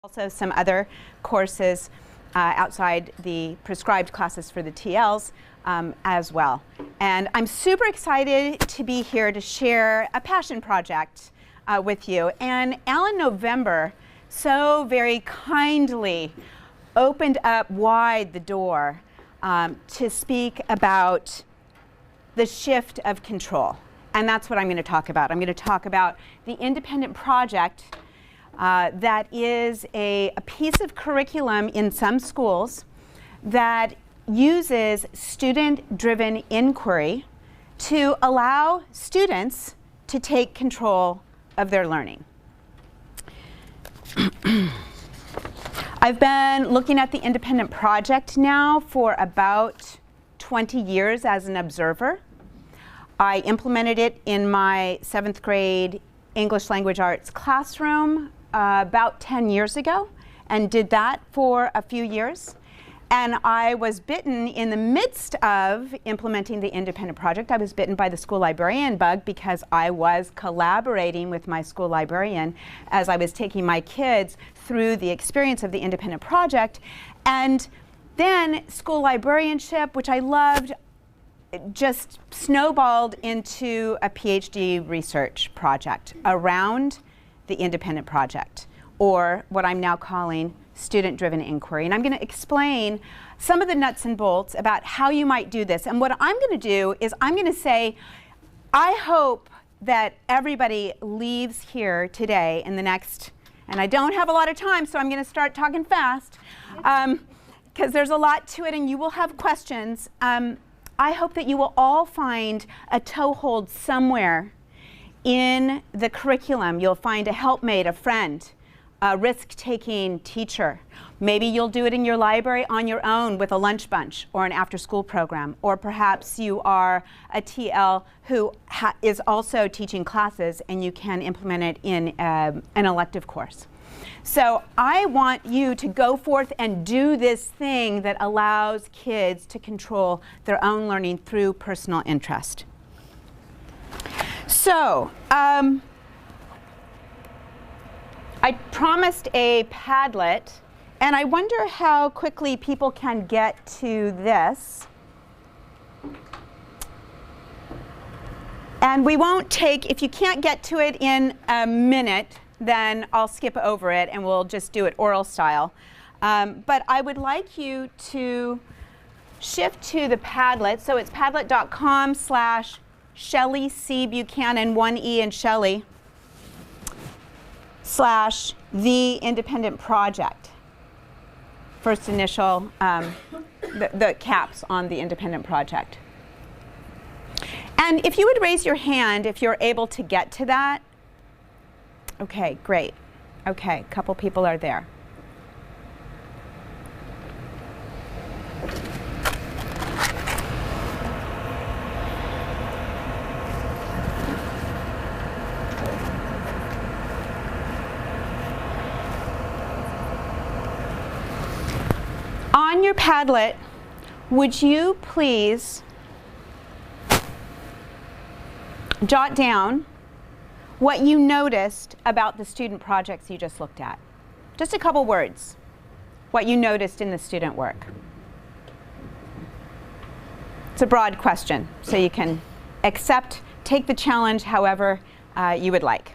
Also some other courses outside the prescribed classes for the TLs as well. And I'm super excited to be here to share a passion project with you. And Alan November so very kindly opened up wide the door to speak about the shift of control. And that's what I'm going to talk about. I'm going to talk about the independent project that is a piece of curriculum in some schools that uses student-driven inquiry to allow students to take control of their learning. I've been looking at the independent project now for about 20 years as an observer. I implemented it in my 7th grade English Language Arts classroom about 10 years ago and did that for a few years. And I was bitten in the midst of implementing the independent project. I was bitten by the school librarian bug because I was collaborating with my school librarian as I was taking my kids through the experience of the independent project. And then school librarianship, which I loved, just snowballed into a PhD research project around the independent project, or what I'm now calling student-driven inquiry. And I'm going to explain some of the nuts and bolts about how you might do this. And what I'm going to do is I'm going to say, I hope that everybody leaves here today in the next, and I don't have a lot of time, so I'm going to start talking fast, because there's a lot to it and you will have questions. I hope that you will all find a toehold somewhere in the curriculum. You'll find a helpmate, a friend, a risk-taking teacher. Maybe you'll do it in your library on your own with a lunch bunch or an after-school program. Or perhaps you are a TL who is also teaching classes and you can implement it in an elective course. So I want you to go forth and do this thing that allows kids to control their own learning through personal interest. So, I promised a Padlet, and I wonder how quickly people can get to this. And we won't take, if you can't get to it in a minute, then I'll skip over it and we'll just do it oral style. But I would like you to shift to the Padlet. So it's padlet.com/Shelly C. Buchanan, 1 E in Shelly, /the independent project. First initial, the caps on the independent project. And if you would raise your hand if you're able to get to that. Okay, great. Okay, a couple people are there. On your Padlet, would you please jot down what you noticed about the student projects you just looked at? Just a couple words, what you noticed in the student work. It's a broad question, so you can take the challenge however you would like.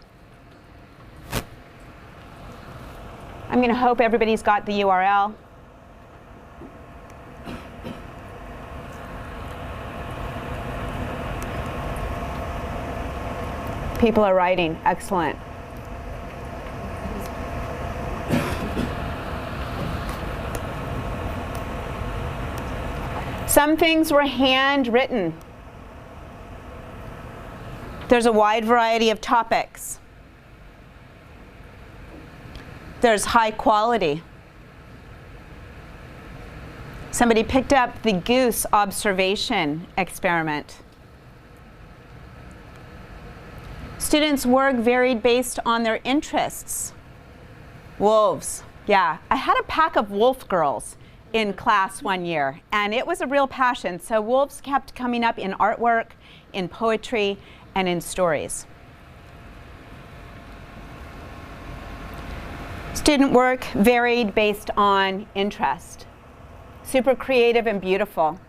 I'm going to hope everybody's got the URL. People are writing. Excellent. Some things were handwritten. There's a wide variety of topics. There's high quality. Somebody picked up the goose observation experiment. Students' work varied based on their interests. Wolves, yeah. I had a pack of wolf girls in class one year, and it was a real passion. So wolves kept coming up in artwork, in poetry, and in stories. Student work varied based on interest. Super creative and beautiful.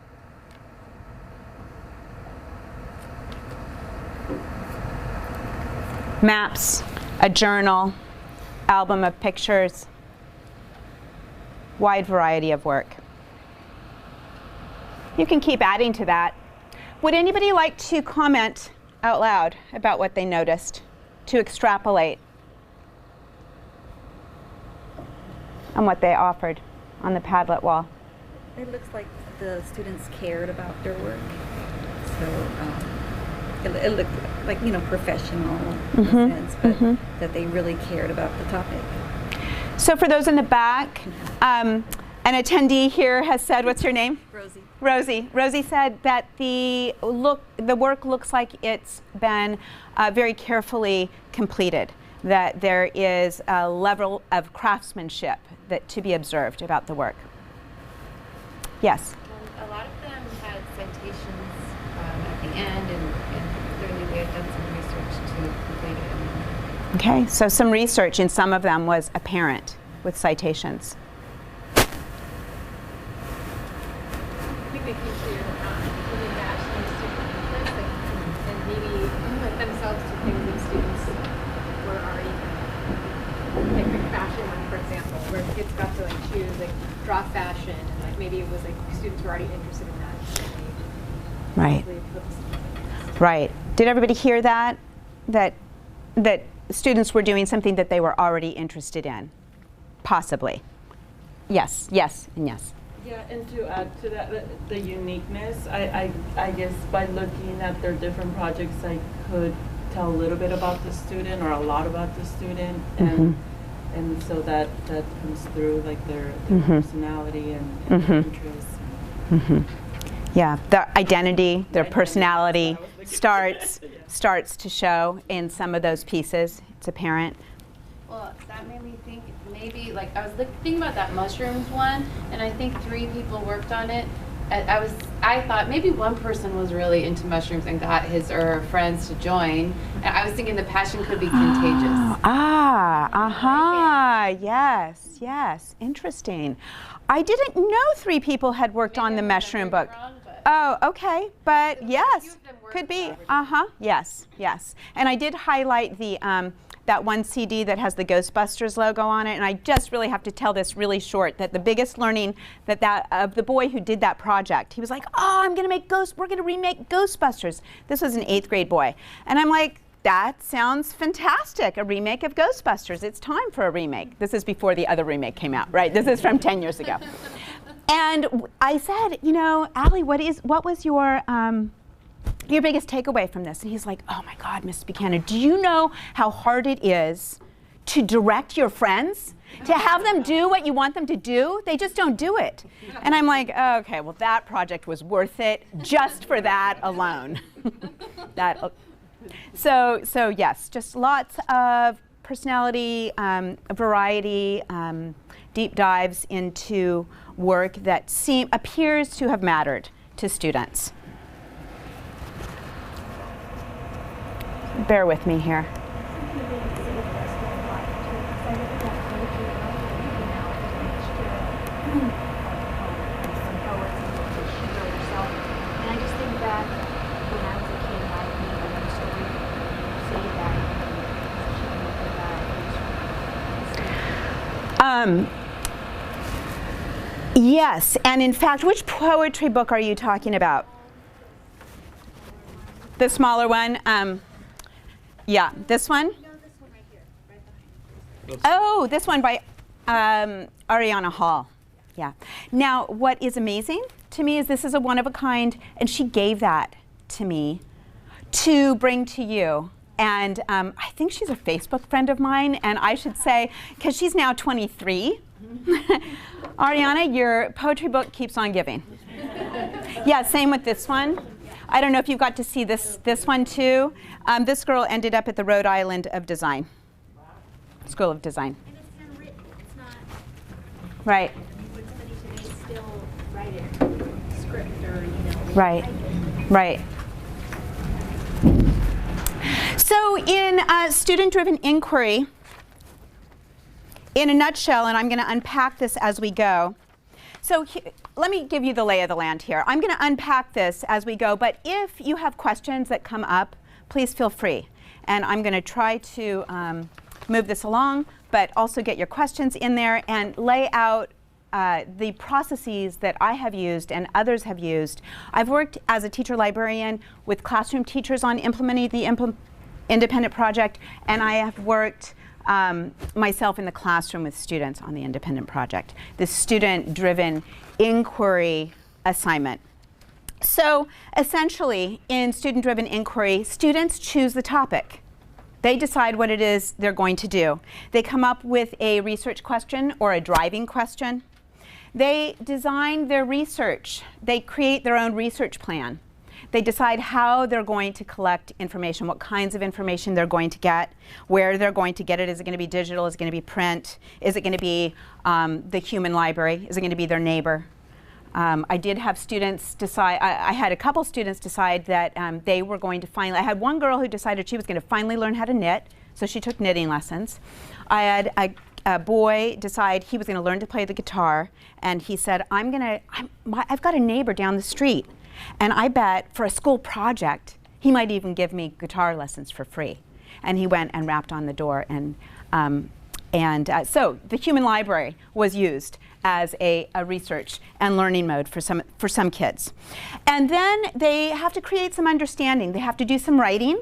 Maps, a journal, album of pictures, wide variety of work. You can keep adding to that. Would anybody like to comment out loud about what they noticed, to extrapolate on what they offered on the Padlet wall? It looks like the students cared about their work. So it looked like, you know, professional in a sense, but that they really cared about the topic. So for those in the back, an attendee here has said, what's your name? Rosie. Rosie. Rosie said that the work looks like it's been very carefully completed, that there is a level of craftsmanship that to be observed about the work. Yes? A lot of them had citations at the end, and clearly they had done some research to complete it. Okay, so some research in some of them was apparent with citations. Making sure really matching the student interest and maybe put themselves to things that students were already like the fashion one, for example, where kids got to like choose like draw fashion and like maybe it was like students were already interested in that. So Right. Right. Did everybody hear that? That students were doing something that they were already interested in? Possibly. Yes, yes, and yes. Yeah, and to add to that, the uniqueness, I guess by looking at their different projects, I could tell a little bit about the student or a lot about the student, and so that comes through, like their personality and interests. Yeah, their identity, their personality starts to show in some of those pieces. It's apparent. Well, that made me think maybe, like, I was thinking about that mushrooms one, and I think 3 people worked on it. I thought maybe one person was really into mushrooms and got his or her friends to join. And I was thinking the passion could be contagious. Yes, yes, interesting. I didn't know 3 people had worked on the mushroom book. Oh, okay, but yes, could be. Yes, yes. And I did highlight the that one CD that has the Ghostbusters logo on it, and I just really have to tell this really short, that the biggest learning that of the boy who did that project, he was like, oh, we're gonna remake Ghostbusters. This was an 8th grade boy. And I'm like, that sounds fantastic, a remake of Ghostbusters. It's time for a remake. This is before the other remake came out, right? This is from 10 years ago. And I said, you know, Allie, what was your biggest takeaway from this? And he's like, oh my God, Mrs. Buchanan, do you know how hard it is to direct your friends? To have them do what you want them to do? They just don't do it. And I'm like, oh, okay, well that project was worth it just for that alone. So yes, just lots of personality, variety, deep dives into work that appears to have mattered to students. Bear with me here. Yes, and in fact, which poetry book are you talking about? The smaller one? Yeah, this one? No, this one right here, right behind. Oh, this one by Ariana Hall. Yeah. Now, what is amazing to me is this is a one-of-a-kind, and she gave that to me to bring to you. And I think she's a Facebook friend of mine, and I should say, because she's now 23, Ariana, your poetry book keeps on giving. Yeah, same with this one. I don't know if you got to see this one too. This girl ended up at the Rhode Island of Design, School of Design. And it's handwritten. It's not. Right. Would somebody today still write it script or Right. type it? Right. So in student-driven inquiry, in a nutshell, and I'm going to unpack this as we go. So let me give you the lay of the land here. I'm going to unpack this as we go, but if you have questions that come up, please feel free. And I'm going to try to move this along, but also get your questions in there and lay out the processes that I have used and others have used. I've worked as a teacher librarian with classroom teachers on implementing the independent project, and I have worked myself in the classroom with students on the independent project, the student-driven inquiry assignment. So essentially, in student-driven inquiry, students choose the topic. They decide what it is they're going to do. They come up with a research question or a driving question. They design their research. They create their own research plan. They decide how they're going to collect information, what kinds of information they're going to get, where they're going to get it. Is it going to be digital? Is it going to be print? Is it going to be the human library? Is it going to be their neighbor? I did have students decide, I had a couple students decide that they were going to finally, I had one girl who decided she was going to finally learn how to knit, so she took knitting lessons. I had a boy decide he was going to learn to play the guitar, and he said, I've got a neighbor down the street, and I bet for a school project, he might even give me guitar lessons for free. And he went and rapped on the door, and so the human library was used as a research and learning mode for some kids. And then they have to create some understanding. They have to do some writing,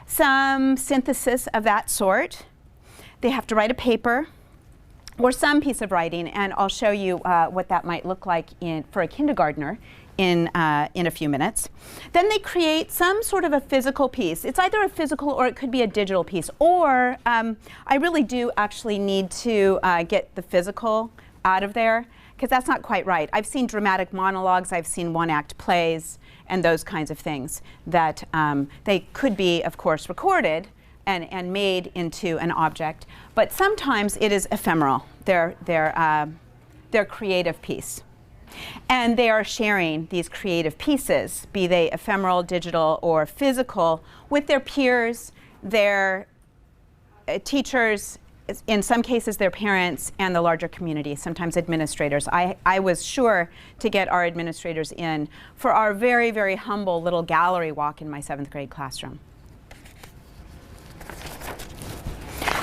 some synthesis of that sort. They have to write a paper or some piece of writing, and I'll show you what that might look like for a kindergartner in a few minutes. Then they create some sort of a physical piece. It's either a physical or it could be a digital piece, or I really do actually need to get the physical out of there, because that's not quite right. I've seen dramatic monologues, I've seen one-act plays, and those kinds of things that they could be, of course, recorded and made into an object, but sometimes it is ephemeral, their creative piece. And they are sharing these creative pieces, be they ephemeral, digital, or physical, with their peers, their teachers, in some cases their parents, and the larger community, sometimes administrators. I was sure to get our administrators in for our very, very humble little gallery walk in my 7th grade classroom.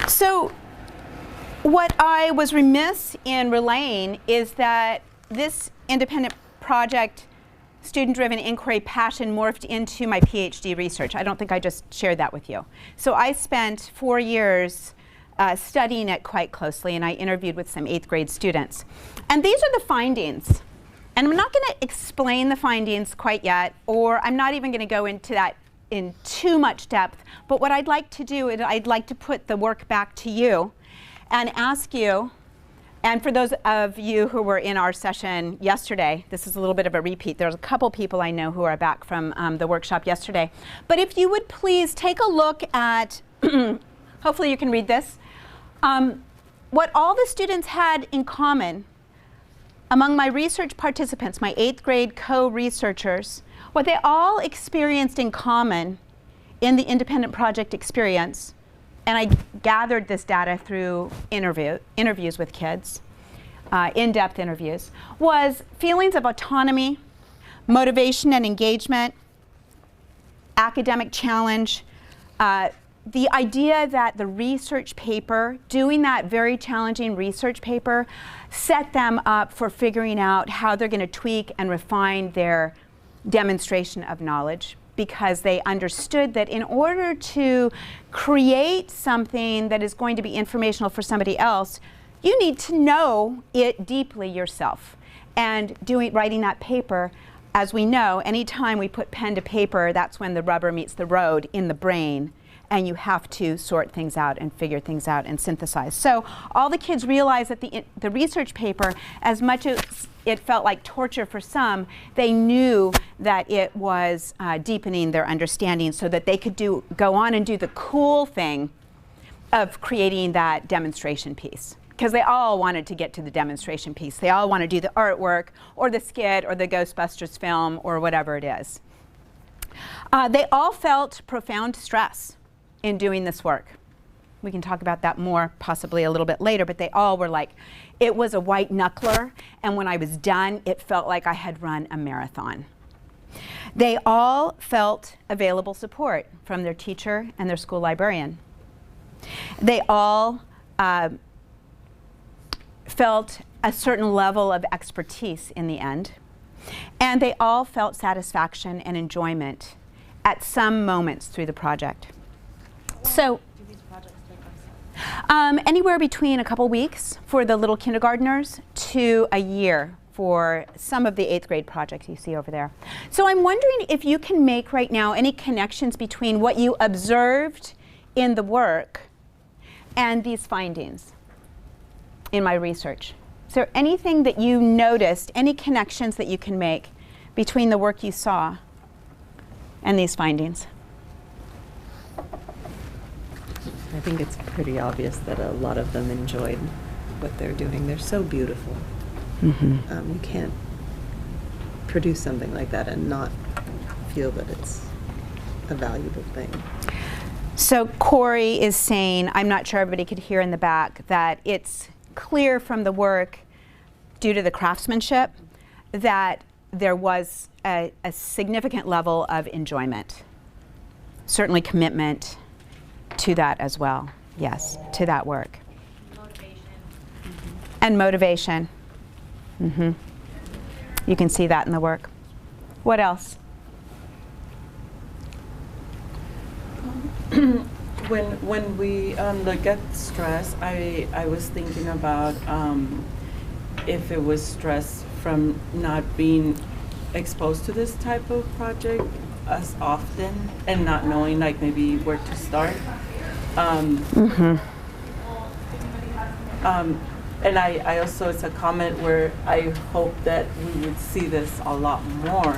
So what I was remiss in relaying is that this independent project, student-driven inquiry passion morphed into my PhD research. I don't think I just shared that with you. So I spent 4 years studying it quite closely, and I interviewed with some 8th grade students. And these are the findings. And I'm not going to explain the findings quite yet, or I'm not even going to go into that in too much depth. But what I'd like to do is I'd like to put the work back to you and ask you, and for those of you who were in our session yesterday, this is a little bit of a repeat. There's a couple people I know who are back from the workshop yesterday. But if you would please take a look at, hopefully you can read this, what all the students had in common among my research participants, my 8th grade co-researchers, what they all experienced in common in the independent project experience, and I gathered this data through interviews with kids, in-depth interviews, was feelings of autonomy, motivation and engagement, academic challenge, the idea that the research paper, doing that very challenging research paper, set them up for figuring out how they're going to tweak and refine their demonstration of knowledge, because they understood that in order to create something that is going to be informational for somebody else, you need to know it deeply yourself. And writing that paper, as we know, anytime we put pen to paper, that's when the rubber meets the road in the brain, and you have to sort things out and figure things out and synthesize. So all the kids realized that the research paper, as much as it felt like torture for some, they knew that it was deepening their understanding so that they could go on and do the cool thing of creating that demonstration piece. Because they all wanted to get to the demonstration piece. They all want to do the artwork or the skit or the Ghostbusters film or whatever it is. They all felt profound stress in doing this work. We can talk about that more possibly a little bit later, but they all were like, it was a white knuckler, and when I was done, it felt like I had run a marathon. They all felt available support from their teacher and their school librarian. They all felt a certain level of expertise in the end, and they all felt satisfaction and enjoyment at some moments through the project. So, anywhere between a couple weeks for the little kindergartners to a year for some of the 8th grade projects you see over there. So I'm wondering if you can make right now any connections between what you observed in the work and these findings in my research. Is there anything that you noticed, any connections that you can make between the work you saw and these findings? I think it's pretty obvious that a lot of them enjoyed what they're doing. They're so beautiful. Mm-hmm. You can't produce something like that and not feel that it's a valuable thing. So Corey is saying, I'm not sure everybody could hear in the back, that it's clear from the work, due to the craftsmanship, that there was a significant level of enjoyment. Certainly commitment to that as well. Yes, to that work. Motivation. And motivation. Mm-hmm. You can see that in the work. What else? When we look at stress, I was thinking about if it was stress from not being exposed to this type of project as often and not knowing like maybe where to start. And I also, it's a comment where I hope that we would see this a lot more,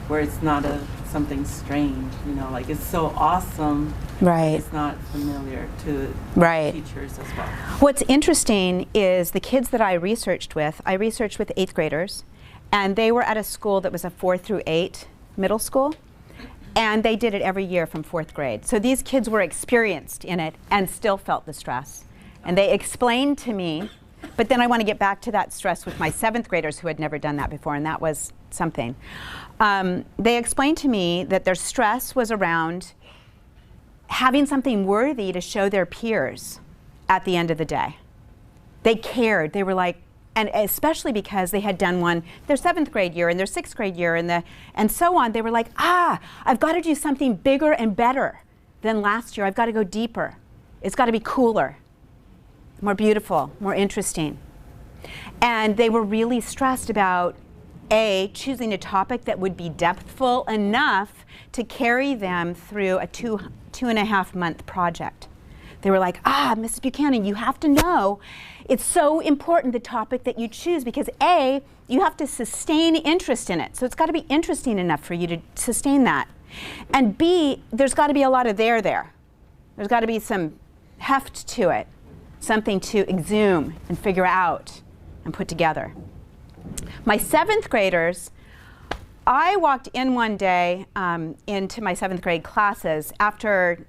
where it's not something strange, you know, like it's so awesome. Right. It's not familiar to Right. teachers as well. What's interesting is the kids that I researched with 8th graders, and they were at a school that was a 4 through 8 middle school, and they did it every year from 4th grade. So these kids were experienced in it and still felt the stress. And they explained to me, but then I want to get back to that stress with my 7th graders who had never done that before, and that was something. They explained to me that their stress was around having something worthy to show their peers at the end of the day. They cared. They were like, and especially because they had done one their 7th grade year and their 6th grade year and so on. They were like, I've got to do something bigger and better than last year. I've got to go deeper. It's got to be cooler, more beautiful, more interesting. And they were really stressed about choosing a topic that would be depthful enough to carry them through a two and a half month project. They were like, Mrs. Buchanan, you have to know, it's so important the topic that you choose, because A, you have to sustain interest in it. So it's got to be interesting enough for you to sustain that. And B, there's got to be a lot of there. There's got to be some heft to it, something to exhume and figure out and put together. My 7th graders, I walked in one day into my 7th grade classes after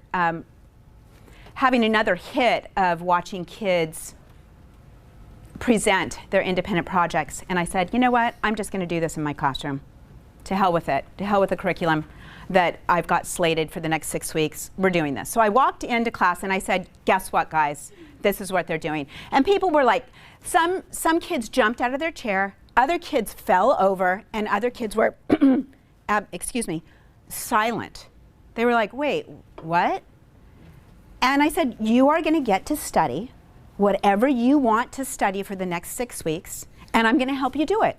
having another hit of watching kids present their independent projects. And I said, you know what, I'm just going to do this in my classroom. To hell with it. To hell with the curriculum that I've got slated for the next 6 weeks. We're doing this. So I walked into class and I said, guess what, guys? This is what they're doing. And people were like, some kids jumped out of their chair, other kids fell over, and other kids were, silent. They were like, wait, what? And I said, you are going to get to study whatever you want to study for the next 6 weeks, and I'm going to help you do it.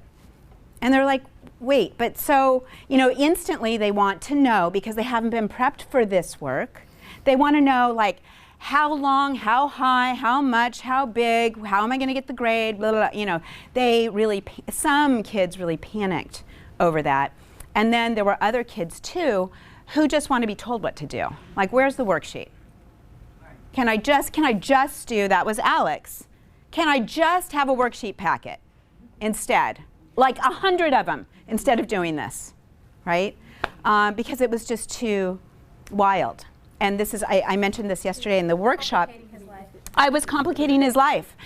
And they're like, wait, but so, instantly they want to know, because they haven't been prepped for this work, they want to know, like, how long, how high, how much, how big, how am I going to get the grade, blah, blah, blah. They really, some kids really panicked over that. And then there were other kids too who just want to be told what to do. Like, where's the worksheet? Can I just do, that was Alex. Can I just have a worksheet packet instead? Like 100 of them instead of doing this, right? Because it was just too wild. And this is, I mentioned this yesterday in the workshop. Because I was complicating his life.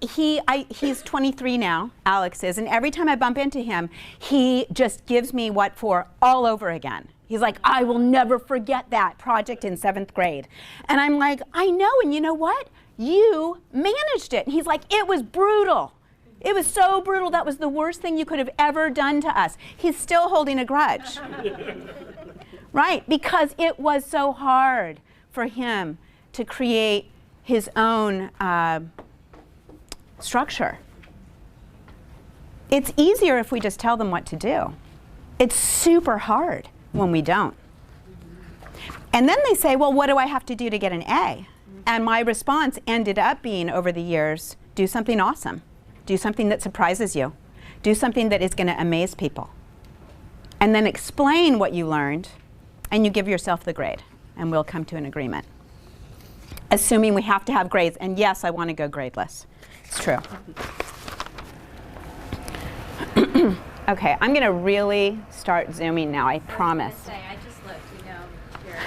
He's 23 now, Alex is, and every time I bump into him, he just gives me what for all over again. He's like, I will never forget that project in 7th grade. And I'm like, I know, and you know what? You managed it. And he's like, it was brutal. It was so brutal. That was the worst thing you could have ever done to us. He's still holding a grudge. Right, because it was so hard for him to create his own structure. It's easier if we just tell them what to do. It's super hard when we don't. And then they say, well, what do I have to do to get an A? And my response ended up being, over the years, do something awesome. Do something that surprises you. Do something that is going to amaze people. And then explain what you learned, and you give yourself the grade, and we'll come to an agreement. Assuming we have to have grades, and yes, I want to go gradeless. It's true. Okay, I'm going to really start zooming now, I promise. I just looked, here,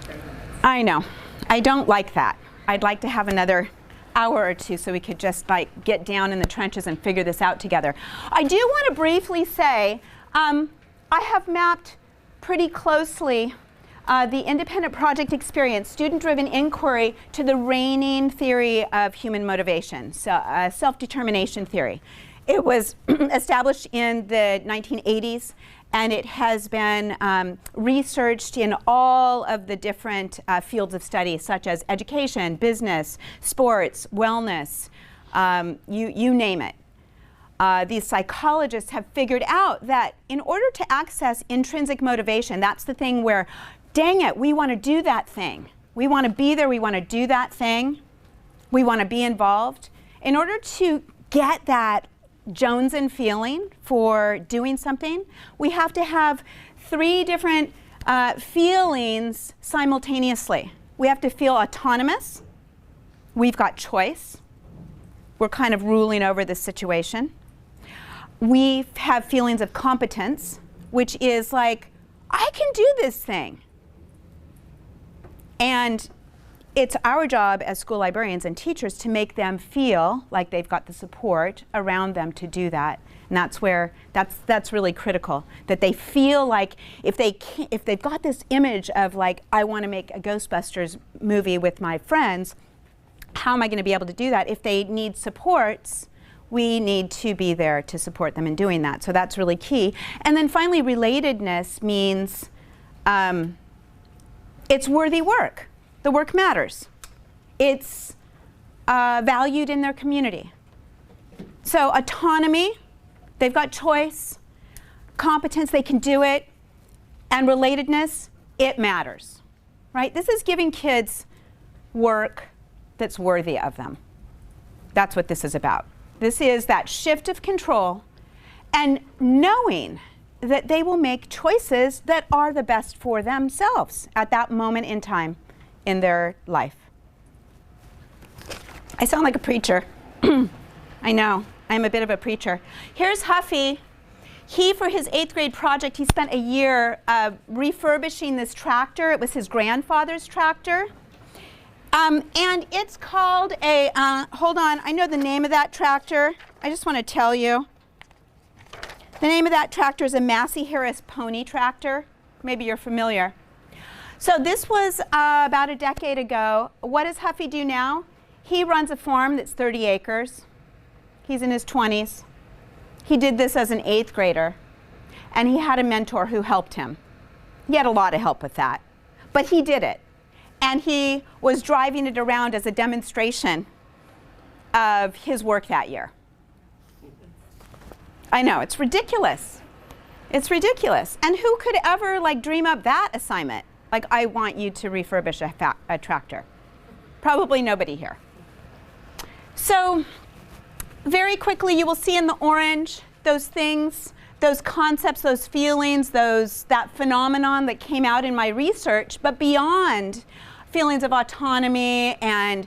30 minutes. I know. I don't like that. I'd like to have another hour or two so we could just like get down in the trenches and figure this out together. I do want to briefly say I have mapped pretty closely the independent project experience, student-driven inquiry, to the reigning theory of human motivation, so self-determination theory. It was established in the 1980s, and it has been researched in all of the different fields of study, such as education, business, sports, wellness, you name it. These psychologists have figured out that in order to access intrinsic motivation, that's the thing where, dang it, we want to do that thing. We want to be there, we want to do that thing. We want to be involved. In order to get that Jonesin feeling for doing something, we have to have 3 different feelings simultaneously. We have to feel autonomous. We've got choice. We're kind of ruling over this situation. We have feelings of competence, which is like, I can do this thing. And it's our job as school librarians and teachers to make them feel like they've got the support around them to do that. And that's where, that's really critical, that they feel like if they've got this image of like, I want to make a Ghostbusters movie with my friends, how am I going to be able to do that? If they need supports, we need to be there to support them in doing that. So that's really key. And then finally, relatedness means it's worthy work. The work matters. It's valued in their community. So autonomy, they've got choice, competence, they can do it, and relatedness, it matters, right? This is giving kids work that's worthy of them. That's what this is about. This is that shift of control and knowing that they will make choices that are the best for themselves at that moment in time in their life. I sound like a preacher. I know, I'm a bit of a preacher. Here's Huffy. He, for his 8th grade project, he spent a year refurbishing this tractor. It was his grandfather's tractor. And it's called a, hold on, I know the name of that tractor. I just want to tell you. The name of that tractor is a Massey Harris pony tractor. Maybe you're familiar. So this was about a decade ago. What does Huffy do now? He runs a farm that's 30 acres. He's in his 20s. He did this as an 8th grader, and he had a mentor who helped him. He had a lot of help with that, but he did it. And he was driving it around as a demonstration of his work that year. I know, it's ridiculous. It's ridiculous. And who could ever like dream up that assignment? Like, I want you to refurbish a tractor. Probably nobody here. So very quickly, you will see in the orange those things, those concepts, those feelings, that phenomenon that came out in my research, but beyond feelings of autonomy and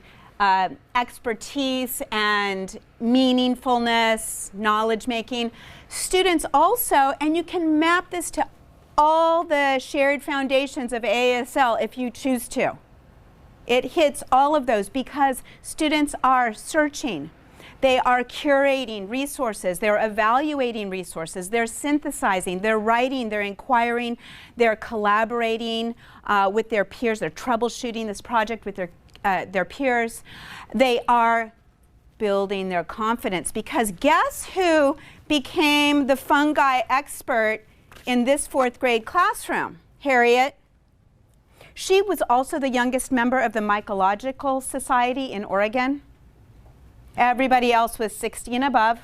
expertise and meaningfulness, knowledge making, students also, and you can map this to all the shared foundations of ASL if you choose to. It hits all of those because students are searching. They are curating resources, they're evaluating resources, they're synthesizing, they're writing, they're inquiring, they're collaborating with their peers, they're troubleshooting this project with their peers. They are building their confidence, because guess who became the fungi expert in this 4th grade classroom? Harriet. She was also the youngest member of the Mycological Society in Oregon. Everybody else was 60 and above,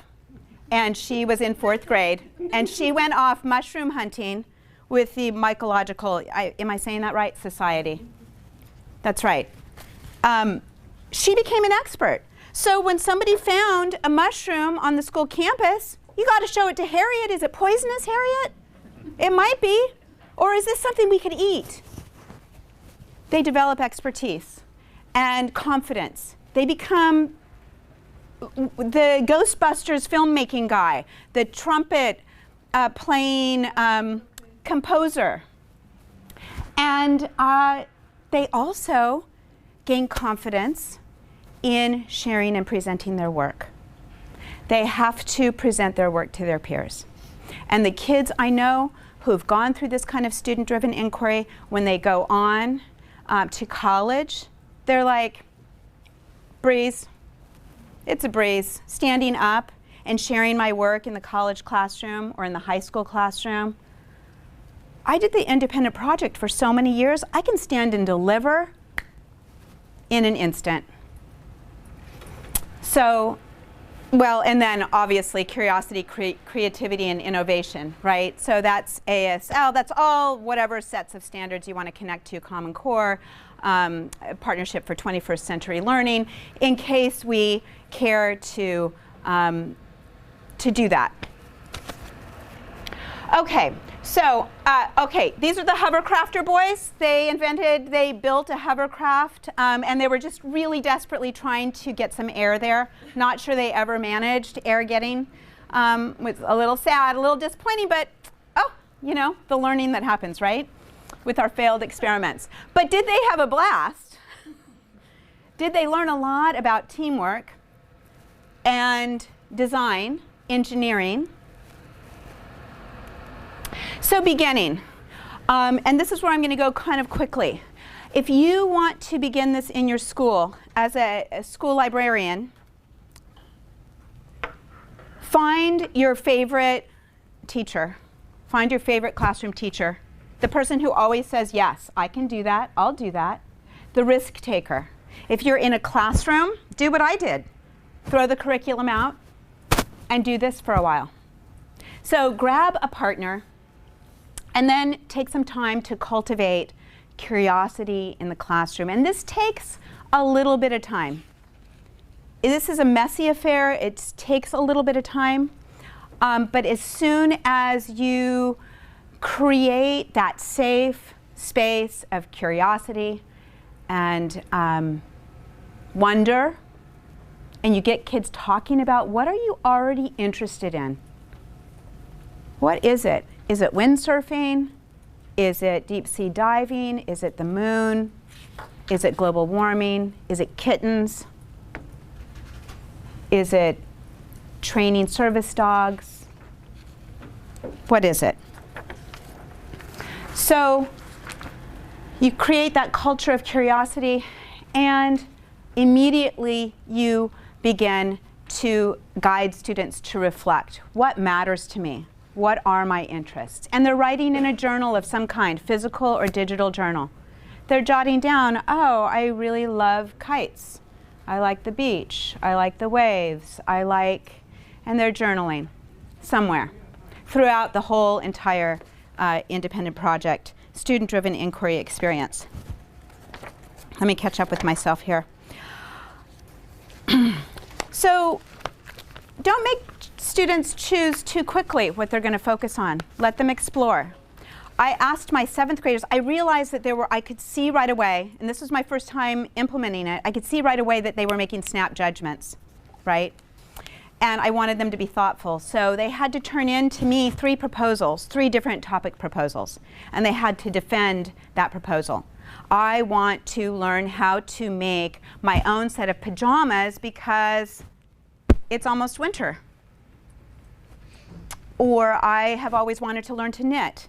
and she was in 4th grade. And she went off mushroom hunting with the Mycological, am I saying that right? Society. That's right. She became an expert. So when somebody found a mushroom on the school campus, you got to show it to Harriet. Is it poisonous, Harriet? It might be. Or is this something we could eat? They develop expertise and confidence. They become the Ghostbusters filmmaking guy, the trumpet playing composer. And they also gain confidence in sharing and presenting their work. They have to present their work to their peers. And the kids I know who've gone through this kind of student-driven inquiry, when they go on to college, they're like, breeze. It's a breeze. Standing up and sharing my work in the college classroom or in the high school classroom. I did the independent project for so many years, I can stand and deliver in an instant. So, well, and then obviously curiosity, creativity, and innovation, right? So that's ASL, that's all whatever sets of standards you want to connect to, Common Core, Partnership for 21st Century Learning, in case we care to do that. Okay, so, these are the hovercrafter boys. They built a hovercraft, and they were just really desperately trying to get some air there. Not sure they ever managed air getting. Was a little sad, a little disappointing, but, oh, you know, the learning that happens, right? With our failed experiments. But did they have a blast? Did they learn a lot about teamwork and design, engineering? So beginning, and this is where I'm going to go kind of quickly. If you want to begin this in your school as a school librarian, find your favorite teacher. Find your favorite classroom teacher. The person who always says, yes, I can do that, I'll do that. The risk taker. If you're in a classroom, do what I did. Throw the curriculum out and do this for a while. So grab a partner and then take some time to cultivate curiosity in the classroom. And this takes a little bit of time. This is a messy affair. It takes a little bit of time. But as soon as you create that safe space of curiosity and wonder, and you get kids talking about what are you already interested in? What is it? Is it windsurfing? Is it deep sea diving? Is it the moon? Is it global warming? Is it kittens? Is it training service dogs? What is it? So you create that culture of curiosity, and immediately you begin to guide students to reflect. What matters to me? What are my interests? And they're writing in a journal of some kind, physical or digital journal. They're jotting down, oh, I really love kites. I like the beach. I like the waves. And they're journaling somewhere throughout the whole entire independent project, student-driven inquiry experience. Let me catch up with myself here. So don't make students choose too quickly what they're going to focus on. Let them explore. I asked my 7th graders, I realized that I could see right away, and this was my first time implementing it, I could see right away that they were making snap judgments, right? And I wanted them to be thoughtful. So they had to turn in to me 3 proposals, 3 different topic proposals, and they had to defend that proposal. I want to learn how to make my own set of pajamas because it's almost winter. Or I have always wanted to learn to knit,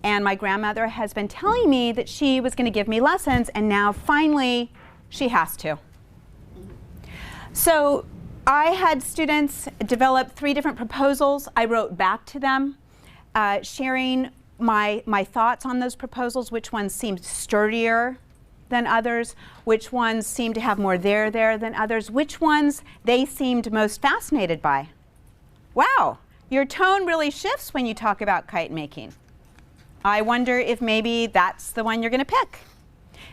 and my grandmother has been telling me that she was going to give me lessons, and now finally she has to. So I had students develop 3 different proposals. I wrote back to them, sharing my thoughts on those proposals, which ones seemed sturdier than others, which ones seemed to have more there than others, which ones they seemed most fascinated by. Wow, your tone really shifts when you talk about kite making. I wonder if maybe that's the one you're going to pick.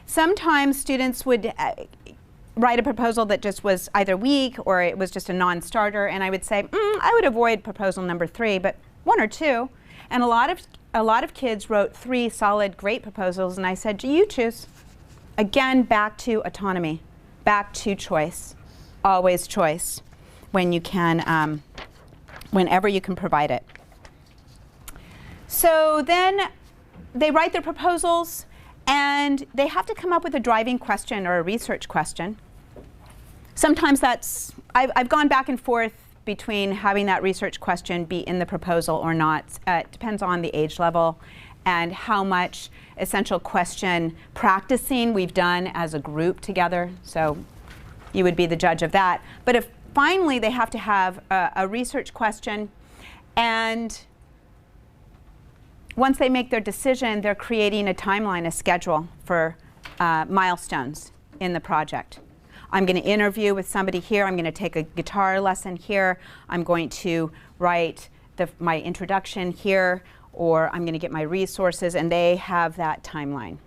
Sometimes students would write a proposal that just was either weak or it was just a non-starter, and I would say, I would avoid proposal number 3, but 1 or 2. And a lot of kids wrote 3 solid, great proposals, and I said, do you choose? Again, back to autonomy, back to choice, always choice when you can, whenever you can provide it. So then they write their proposals, and they have to come up with a driving question or a research question. Sometimes that's, I've gone back and forth between having that research question be in the proposal or not. It depends on the age level and how much essential question practicing we've done as a group together. So you would be the judge of that. But if finally they have to have a research question, and once they make their decision, they're creating a timeline, a schedule for milestones in the project. I'm going to interview with somebody here. I'm going to take a guitar lesson here. I'm going to write my introduction here, or I'm going to get my resources, and they have that timeline.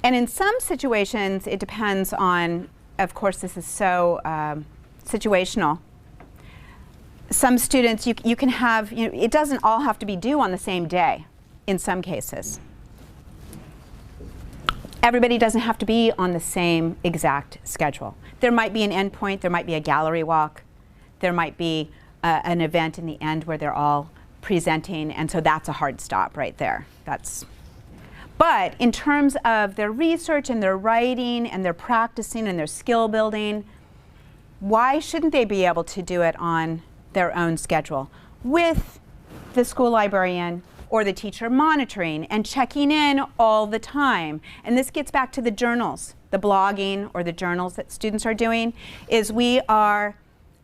And in some situations, it depends on, of course, this is so situational. Some students, you can have, it doesn't all have to be due on the same day in some cases. Everybody doesn't have to be on the same exact schedule. There might be an endpoint, there might be a gallery walk, there might be an event in the end where they're all presenting, and so that's a hard stop right there. But in terms of their research and their writing and their practicing and their skill building, why shouldn't they be able to do it on their own schedule with the school librarian or the teacher monitoring and checking in all the time? And this gets back to the journals, the blogging or the journals that students are doing, is we are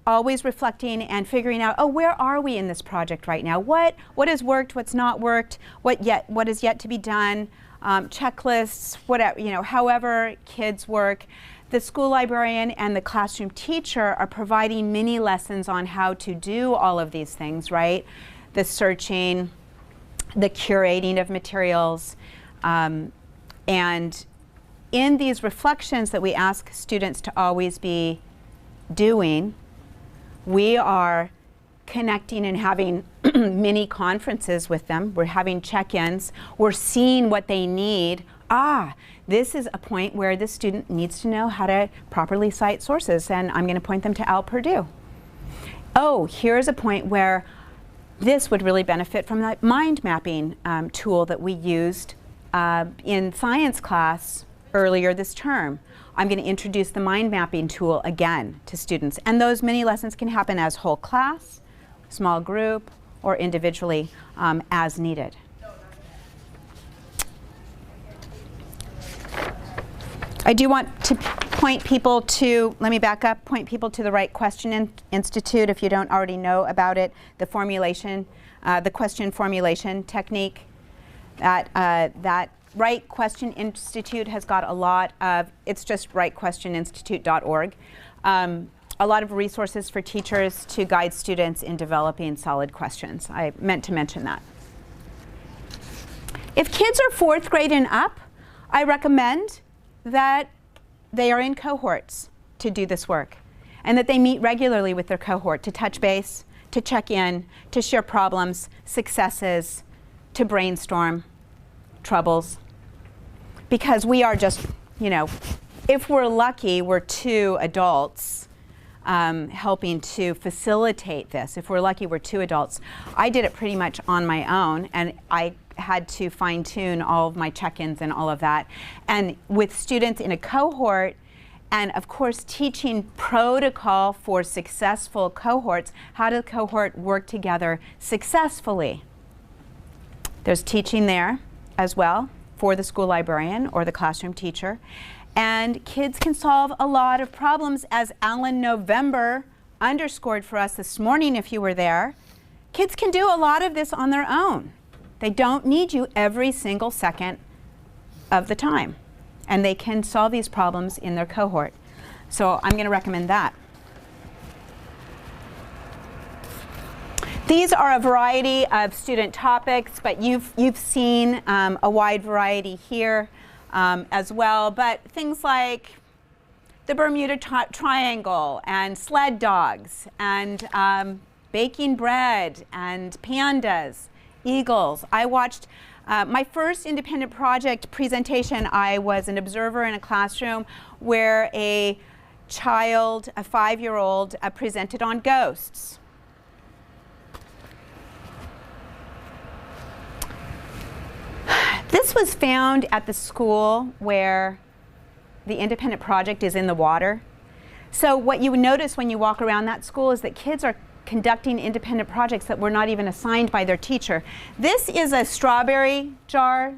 always reflecting and figuring out, oh, where are we in this project right now? What has worked, what's not worked, what is yet to be done, checklists, whatever, however kids work. The school librarian and the classroom teacher are providing mini lessons on how to do all of these things, right? The searching, the curating of materials, and in these reflections that we ask students to always be doing, we are connecting and having mini conferences with them. We're having check-ins. We're seeing what they need. This is a point where the student needs to know how to properly cite sources, and I'm going to point them to Al Purdue. Oh, here's a point where this would really benefit from that mind mapping tool that we used in science class earlier this term. I'm going to introduce the mind mapping tool again to students, and those mini lessons can happen as whole class, small group, or individually as needed. I do want to point people to, let me back up, point people to the Right Question Institute if you don't already know about it, the formulation, the question formulation technique. That Right Question Institute has got a lot of, it's just rightquestioninstitute.org, a lot of resources for teachers to guide students in developing solid questions. I meant to mention that. If kids are 4th grade and up, I recommend that they are in cohorts to do this work, and that they meet regularly with their cohort to touch base, to check in, to share problems, successes, to brainstorm troubles. Because we are just, if we're lucky, we're 2 adults helping to facilitate this. If we're lucky, we're 2 adults. I did it pretty much on my own, and I had to fine-tune all of my check-ins and all of that. And with students in a cohort, and of course teaching protocol for successful cohorts, how does the cohort work together successfully? There's teaching there as well for the school librarian or the classroom teacher. And kids can solve a lot of problems, as Alan November underscored for us this morning if you were there. Kids can do a lot of this on their own. They don't need you every single second of the time. And they can solve these problems in their cohort. So I'm going to recommend that. These are a variety of student topics, but you've seen a wide variety here as well. But things like the Bermuda Triangle and sled dogs and baking bread and pandas, eagles. I watched my first independent project presentation. I was an observer in a classroom where a child, a 5-year-old, presented on ghosts. This was found at the school where the independent project is in the water. So what you would notice when you walk around that school is that kids are conducting independent projects that were not even assigned by their teacher. This is a strawberry jar,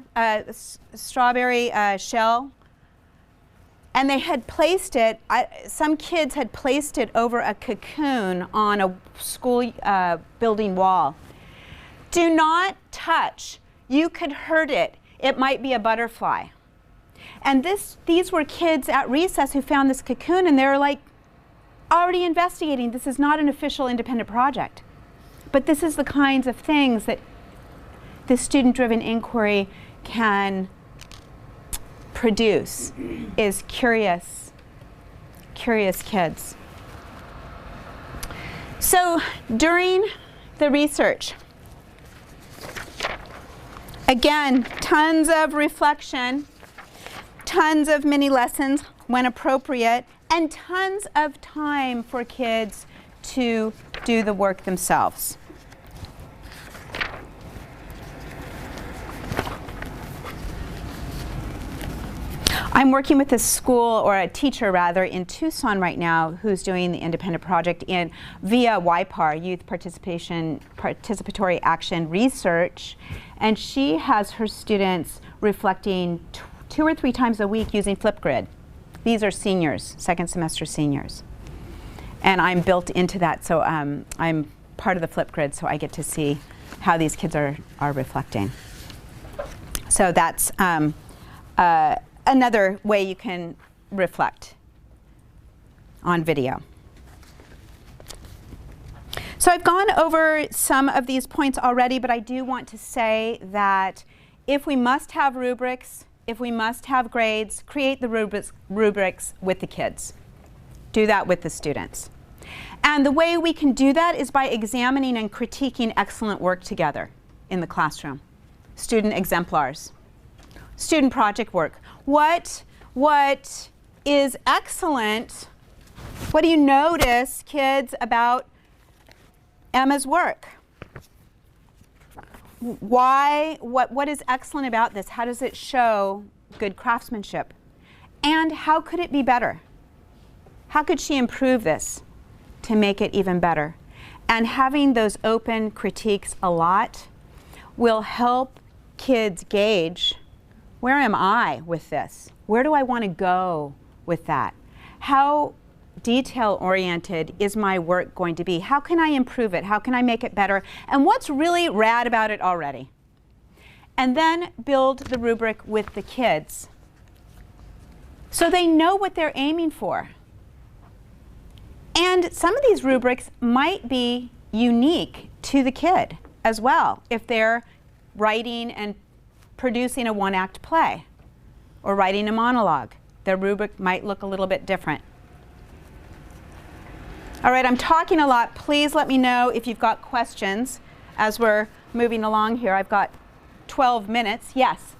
strawberry shell, and they had placed it, some kids had placed it over a cocoon on a school building wall. Do not touch. You could hurt it. It might be a butterfly. And these were kids at recess who found this cocoon, and they were like, already investigating. This is not an official independent project. But this is the kinds of things that this student-driven inquiry can produce, is curious kids. So during the research, again, tons of reflection, tons of mini lessons when appropriate, and tons of time for kids to do the work themselves. I'm working with a school, or a teacher rather, in Tucson right now who's doing the independent project via YPAR, Youth Participatory Action Research, and she has her students reflecting 2 or 3 times a week using Flipgrid. These are seniors, second semester seniors. And I'm built into that, so I'm part of the Flipgrid, so I get to see how these kids are reflecting. So that's another way you can reflect on video. So I've gone over some of these points already, but I do want to say that if we must have rubrics, if we must have grades, create the rubrics with the kids. Do that with the students. And the way we can do that is by examining and critiquing excellent work together in the classroom. Student exemplars, student project work. What is excellent? What do you notice, kids, about Emma's work? Why? What is excellent about this? How does it show good craftsmanship? And how could it be better? How could she improve this to make it even better? And having those open critiques a lot will help kids gauge, where am I with this? Where do I want to go with that? How detail-oriented is my work going to be? How can I improve it? How can I make it better? And what's really rad about it already? And then build the rubric with the kids so they know what they're aiming for. And some of these rubrics might be unique to the kid as well if they're writing and producing a 1-act play or writing a monologue. Their rubric might look a little bit different. All right, I'm talking a lot. Please let me know if you've got questions as we're moving along here. I've got 12 minutes. Yes?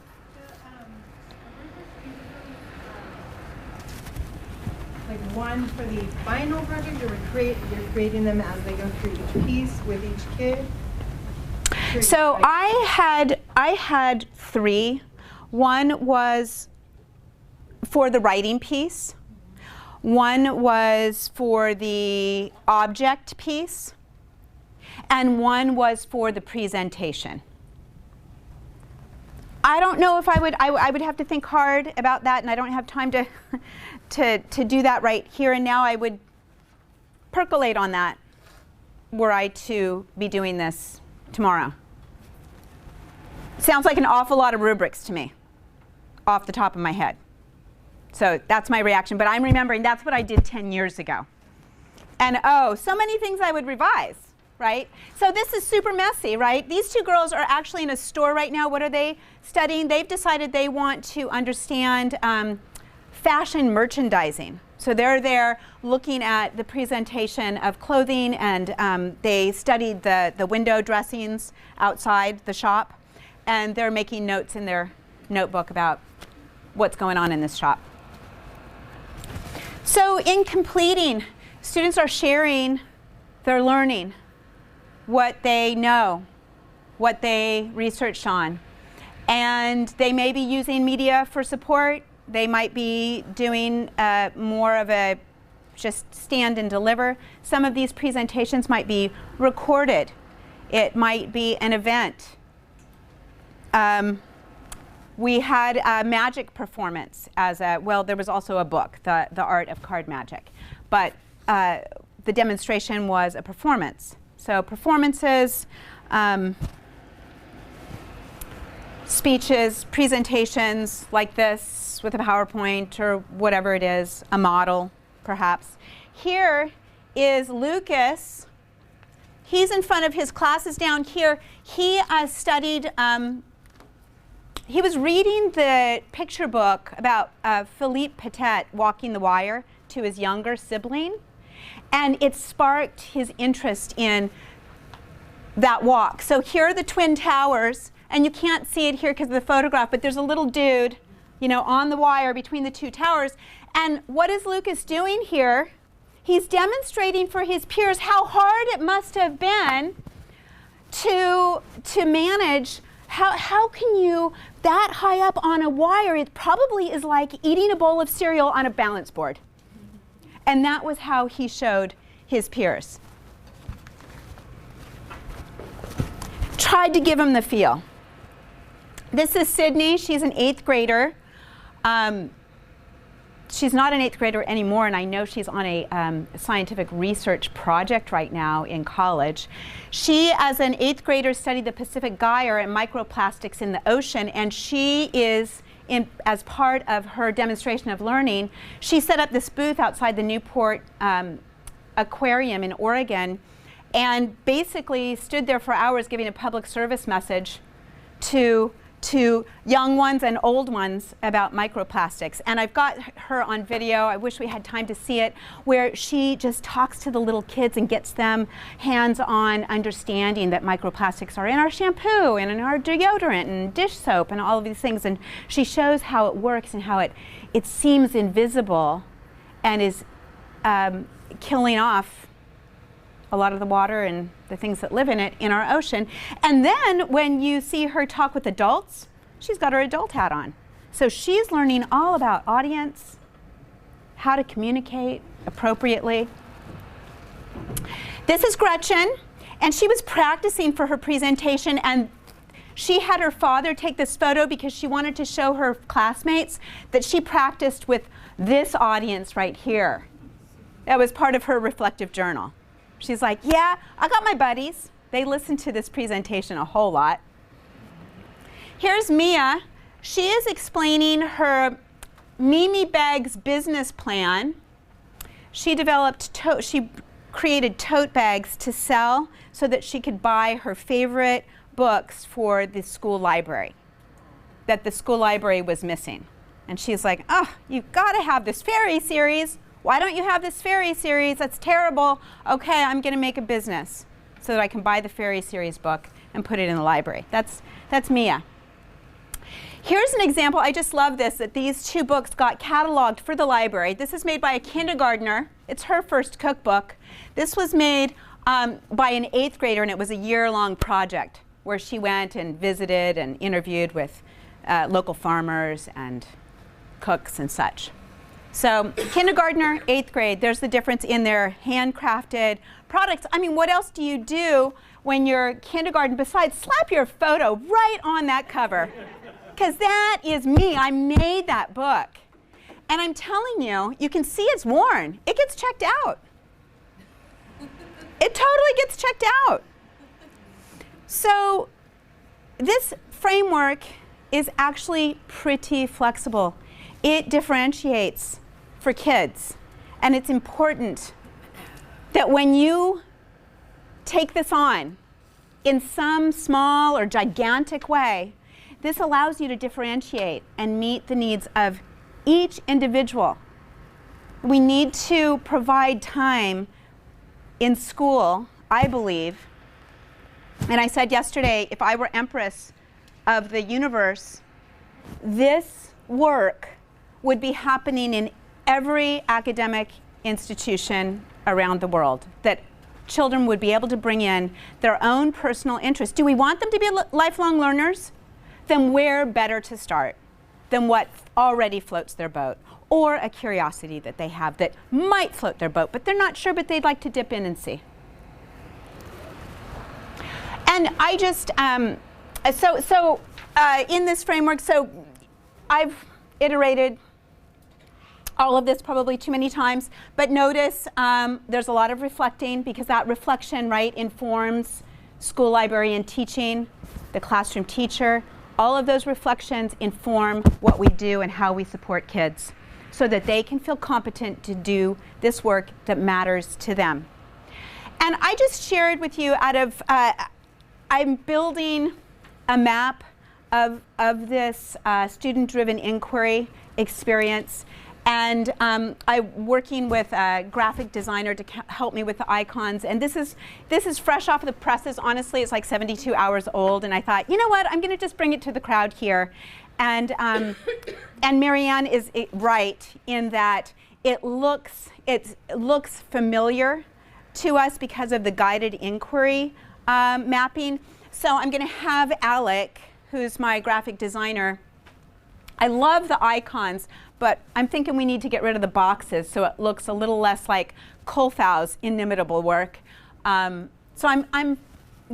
Like one for the final project, or you're creating them as they go through each piece with each kid? So I had I had 3. One was for the writing piece. One was for the object piece. And one was for the presentation. I don't know if I would have to think hard about that, and I don't have time to, to do that right here and now. I would percolate on that were I to be doing this tomorrow. Sounds like an awful lot of rubrics to me, off the top of my head. So that's my reaction, but I'm remembering that's what I did 10 years ago. And oh, so many things I would revise. Right? So this is super messy, right? These 2 girls are actually in a store right now. What are they studying? They've decided they want to understand fashion merchandising. So they're there looking at the presentation of clothing, and they studied the window dressings outside the shop, and they're making notes in their notebook about what's going on in this shop. So in completing, students are sharing their learning, what they know, what they researched on. And they may be using media for support. They might be doing more of a just stand and deliver. Some of these presentations might be recorded. It might be an event. We had a magic performance as a, well, there was also a book, The Art of Card Magic. But the demonstration was a performance. So performances, speeches, presentations like this with a PowerPoint or whatever it is, a model perhaps. Here is Lucas. He's in front of his classes down here. He studied, he was reading the picture book about Philippe Petit walking the wire to his younger sibling. And it sparked his interest in that walk. So here are the Twin Towers, and you can't see it here because of the photograph, but there's a little dude, you know, on the wire between the 2 towers. And what is Lucas doing here? He's demonstrating for his peers how hard it must have been to manage. How can you, that high up on a wire, it probably is like eating a bowl of cereal on a balance board. And that was how he showed his peers. Tried to give him the feel. This is Sydney. She's an 8th grader. She's not an 8th grader anymore, and I know she's on a scientific research project right now in college. She, as an 8th grader, studied the Pacific Gyre and microplastics in the ocean, and she is as part of her demonstration of learning, she set up this booth outside the Newport Aquarium in Oregon and basically stood there for hours giving a public service message to young ones and old ones about microplastics. And I've got her on video, I wish we had time to see it, where she just talks to the little kids and gets them hands-on understanding that microplastics are in our shampoo and in our deodorant and dish soap and all of these things. And she shows how it works and how it seems invisible and is killing off a lot of the water and the things that live in it in our ocean. And then when you see her talk with adults, she's got her adult hat on. So she's learning all about audience, how to communicate appropriately. This is Gretchen, and she was practicing for her presentation, and she had her father take this photo because she wanted to show her classmates that she practiced with this audience right here. That was part of her reflective journal. She's like, yeah, I got my buddies. They listen to this presentation a whole lot. Here's Mia. She is explaining her Mimi Bags business plan. She created tote bags to sell so that she could buy her favorite books for the school library that the school library was missing. And she's like, oh, you've got to have this fairy series. Why don't you have this fairy series? That's terrible. Okay, I'm going to make a business so that I can buy the fairy series book and put it in the library. That's Mia. Here's an example. I just love this, that these 2 books got cataloged for the library. This is made by a kindergartner. It's her first cookbook. This was made by an 8th grader, and it was a year-long project where she went and visited and interviewed with local farmers and cooks and such. So kindergartner, 8th grade, there's the difference in their handcrafted products. I mean, what else do you do when you're kindergarten besides slap your photo right on that cover? Because that is me. I made that book. And I'm telling you, you can see it's worn. It gets checked out. It totally gets checked out. So this framework is actually pretty flexible. It differentiates for kids. And it's important that when you take this on in some small or gigantic way, this allows you to differentiate and meet the needs of each individual. We need to provide time in school, I believe. And I said yesterday, if I were empress of the universe, this work would be happening in every academic institution around the world, that children would be able to bring in their own personal interests. Do we want them to be lifelong learners? Then where better to start than what already floats their boat, or a curiosity that they have that might float their boat, but they're not sure, but they'd like to dip in and see. And I just, in this framework, so I've iterated all of this probably too many times, but notice there's a lot of reflecting, because that reflection, right, informs school librarian teaching, the classroom teacher. All of those reflections inform what we do and how we support kids so that they can feel competent to do this work that matters to them. And I just shared with you out of, I'm building a map of this student-driven inquiry experience. And I'm working with a graphic designer to help me with the icons. And this is fresh off the presses. Honestly, it's like 72 hours old. And I thought, you know what? I'm going to just bring it to the crowd here. And Marianne is right in that it looks familiar to us because of the guided inquiry mapping. So I'm going to have Alec, who's my graphic designer. I love the icons, but I'm thinking we need to get rid of the boxes so it looks a little less like Kolthau's inimitable work. So I'm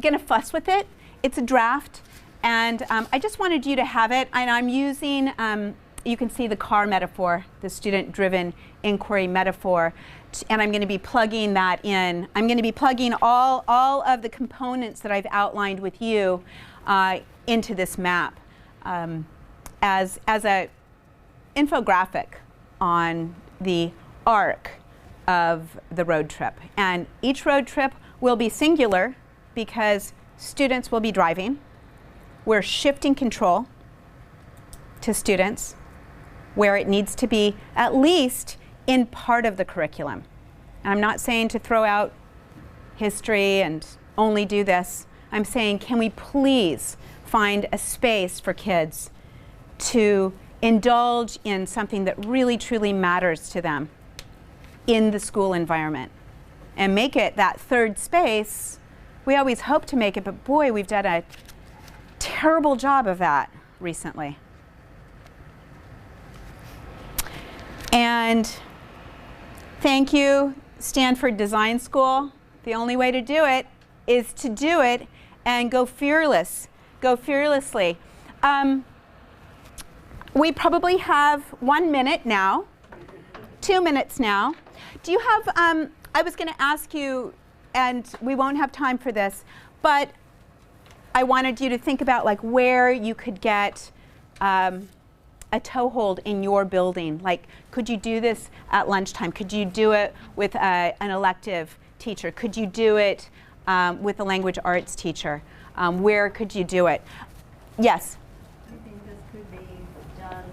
going to fuss with it. It's a draft, and I just wanted you to have it. And I'm using, you can see the car metaphor, the student-driven inquiry metaphor, and I'm going to be plugging that in. I'm going to be plugging all of the components that I've outlined with you into this map as a infographic on the arc of the road trip. And each road trip will be singular because students will be driving. We're shifting control to students where it needs to be, at least in part of the curriculum. And I'm not saying to throw out history and only do this. I'm saying, can we please find a space for kids to indulge in something that really truly matters to them in the school environment and make it that third space. We always hope to make it, but boy, we've done a terrible job of that recently. And thank you, Stanford Design School. The only way to do it is to do it and go fearless, go fearlessly. We probably have 1 minute now, 2 minutes now. Do you have, I was going to ask you, and we won't have time for this, but I wanted you to think about like where you could get a toehold in your building. Like, could you do this at lunchtime? Could you do it with an elective teacher? Could you do it with a language arts teacher? Where could you do it? Yes? I think this could be done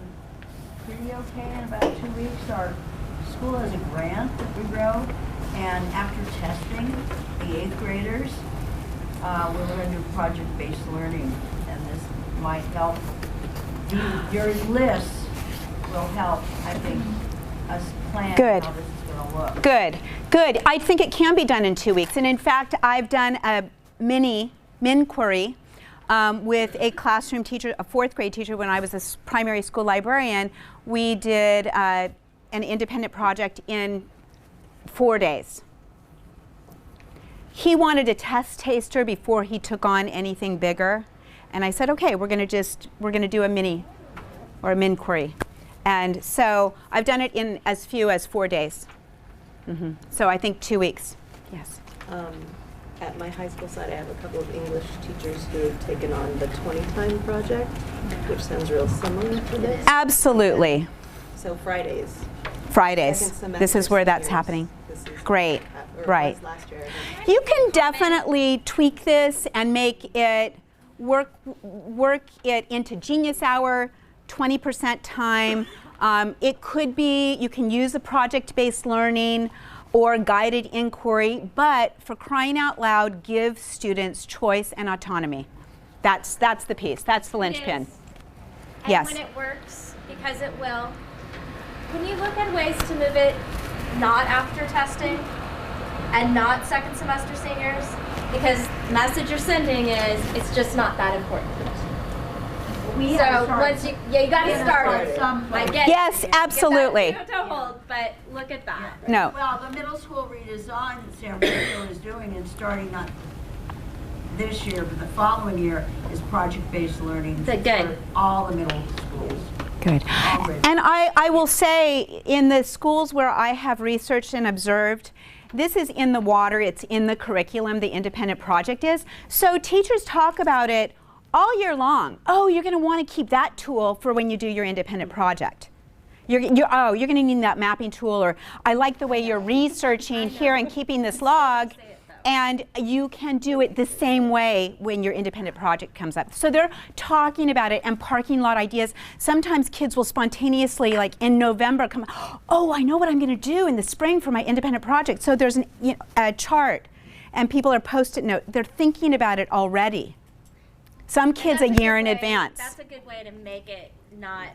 pretty okay in about 2 weeks. Our school has a grant that we wrote, and after testing the 8th graders, we're going to do project-based learning, and this might help. Your lists will help, I think, us plan Good. how this is going to look. Good, good. I think it can be done in 2 weeks. And in fact, I've done a mini-query with a classroom teacher, a 4th grade teacher, when I was a primary school librarian. We did an independent project in 4 days. He wanted a test taster before he took on anything bigger. And I said, okay, we're going to do a mini or a min-query. And so I've done it in as few as 4 days. So I think 2 weeks. Yes. At my high school site, I have a couple of English teachers who have taken on the 20-time project, which sounds real similar to this. Absolutely. So Fridays. This is where that's happening. Great. Right. Last year, You can definitely tweak this and make it work it into Genius Hour, 20% time. It could be, you can use a project-based learning or guided inquiry, but for crying out loud, give students choice and autonomy. That's the piece. That's the linchpin. And Yes. when it works, because it will, can you look at ways to move it not after testing and not second semester seniors? Because the message you're sending is it's just not that important. So once you got to start it. I get Yes, it. absolutely. Get that to hold, but look at that. No. Well, the middle school redesign that San Francisco is doing and starting not this year, but the following year is project-based learning Good. for all the middle schools. Good. And I will say, in the schools where I have researched and observed, this is in the water, it's in the curriculum, the independent project is. So teachers talk about it all year long. Oh, you're going to want to keep that tool for when you do your independent project. You're going to need that mapping tool, or I like the way you're researching here and keeping this log. And you can do it the same way when your independent project comes up. So they're talking about it and parking lot ideas. Sometimes kids will spontaneously, like in November, come, oh, I know what I'm going to do in the spring for my independent project. So there's a chart, and people are post-it note. They're thinking about it already. Some kids a year in advance. That's a good way to make it not,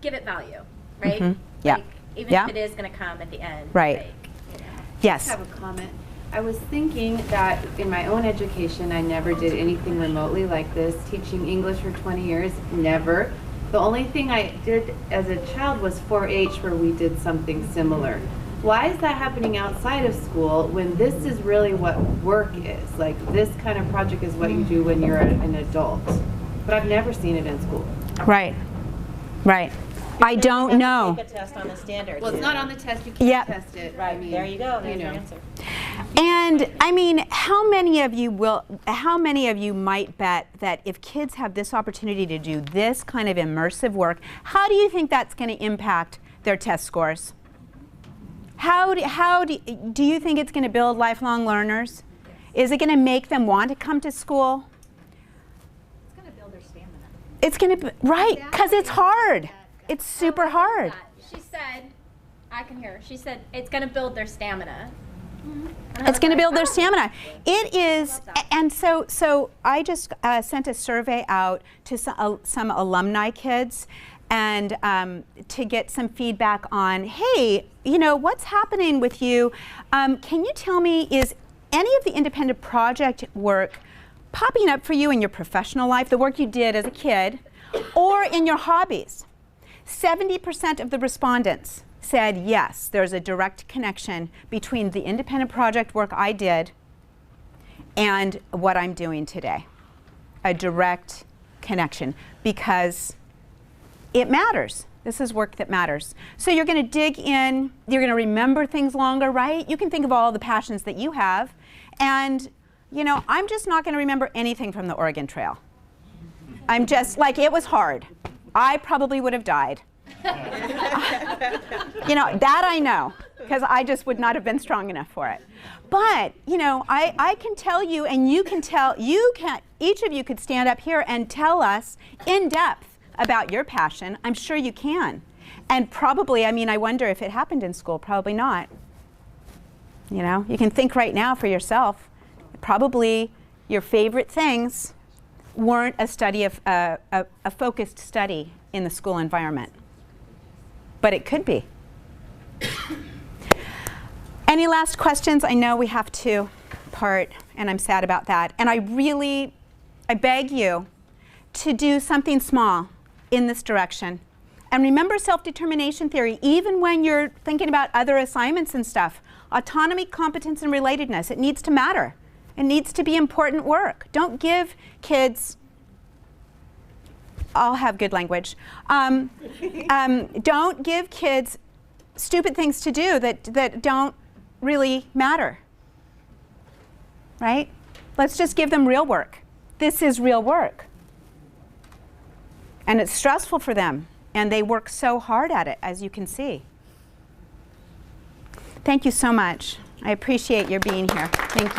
give it value, right? Yeah. Like, even if it is going to come at the end. Right. Like, you know. Yes. I have a comment. I was thinking that in my own education, I never did anything remotely like this. Teaching English for 20 years, never. The only thing I did as a child was 4-H, where we did something similar. Why is that happening outside of school when this is really what work is? Like, this kind of project is what you do when you're an adult. But I've never seen it in school. Right. Right. I don't know. Take a test on the standards. Well, it's not on the test. You can't test it. Right. I mean, there you go. There's your answer. And I mean, how many of you might bet that if kids have this opportunity to do this kind of immersive work, how do you think that's going to impact their test scores? Do you think it's going to build lifelong learners? Is it going to make them want to come to school? It's going to build their stamina. It's going to, right, because it's hard. It's super hard. She said, I can hear her. She said it's going to build their stamina. It's going to build their stamina. It is, and so I just sent a survey out to some alumni kids, and to get some feedback on, hey, what's happening with you? Can you tell me, is any of the independent project work popping up for you in your professional life, the work you did as a kid, or in your hobbies? 70% of the respondents said yes, there's a direct connection between the independent project work I did and what I'm doing today. A direct connection, because it matters. This is work that matters. So you're going to dig in, you're going to remember things longer, right? You can think of all the passions that you have, and I'm just not going to remember anything from the Oregon Trail. I'm just like, it was hard. I probably would have died. That I know, because I just would not have been strong enough for it. But, I can tell you, and you can tell, each of you could stand up here and tell us in depth about your passion. I'm sure you can. And probably, I wonder if it happened in school. Probably not. You can think right now for yourself. Probably your favorite things weren't a study of a focused study in the school environment. But it could be. Any last questions? I know we have to part, and I'm sad about that. And I really I beg you to do something small in this direction. And remember self-determination theory, even when you're thinking about other assignments and stuff. Autonomy, competence, and relatedness. It needs to matter. It needs to be important work. Don't give kids, I'll have good language. Don't give kids stupid things to do that don't really matter. Right? Let's just give them real work. This is real work. And it's stressful for them. And they work so hard at it, as you can see. Thank you so much. I appreciate your being here. Thank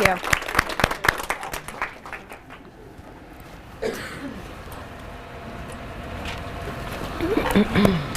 you.